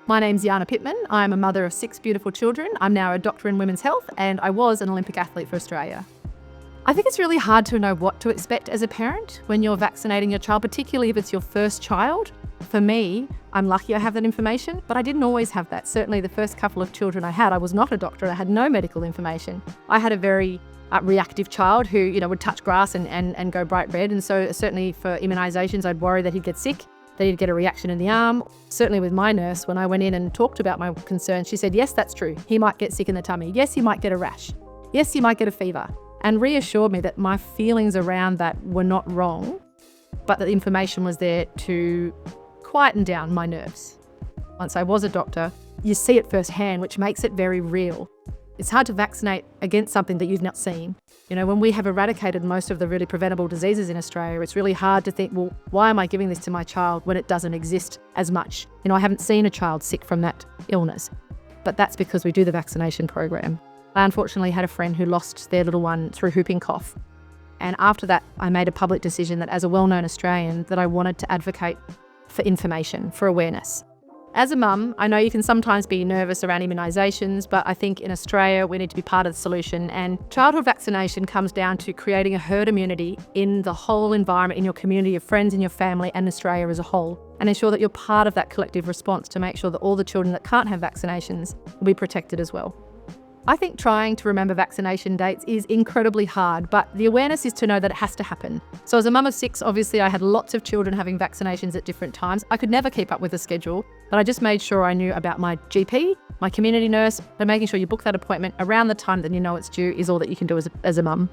My name's Jana Pittman. I'm a mother of 6 beautiful children. I'm now a doctor in women's health and I was an Olympic athlete for Australia. I think it's really hard to know what to expect as a parent when you're vaccinating your child, particularly if it's your first child. For me, I'm lucky I have that information, but I didn't always have that. Certainly the first couple of children I had, I was not a doctor. I had no medical information. I had a very reactive child who, would touch grass and go bright red. And so certainly for immunisations, I'd worry that he'd get sick, that he'd get a reaction in the arm. Certainly with my nurse, when I went in and talked about my concerns, she said, yes, that's true. He might get sick in the tummy. Yes, he might get a rash. Yes, he might get a fever. And reassured me that my feelings around that were not wrong, but that the information was there to quieten down my nerves. Once I was a doctor, you see it firsthand, which makes it very real. It's hard to vaccinate against something that you've not seen. When we have eradicated most of the really preventable diseases in Australia, it's really hard to think, well, why am I giving this to my child when it doesn't exist as much? I haven't seen a child sick from that illness, but that's because we do the vaccination program. I unfortunately had a friend who lost their little one through whooping cough. And after that, I made a public decision that as a well-known Australian, that I wanted to advocate for information, for awareness. As a mum, I know you can sometimes be nervous around immunisations, but I think in Australia we need to be part of the solution, and childhood vaccination comes down to creating a herd immunity in the whole environment, in your community, your friends, in your family and Australia as a whole, and ensure that you're part of that collective response to make sure that all the children that can't have vaccinations will be protected as well. I think trying to remember vaccination dates is incredibly hard, but the awareness is to know that it has to happen. So as a mum of 6, obviously I had lots of children having vaccinations at different times. I could never keep up with the schedule, but I just made sure I knew about my GP, my community nurse, and making sure you book that appointment around the time that you know it's due is all that you can do as a mum.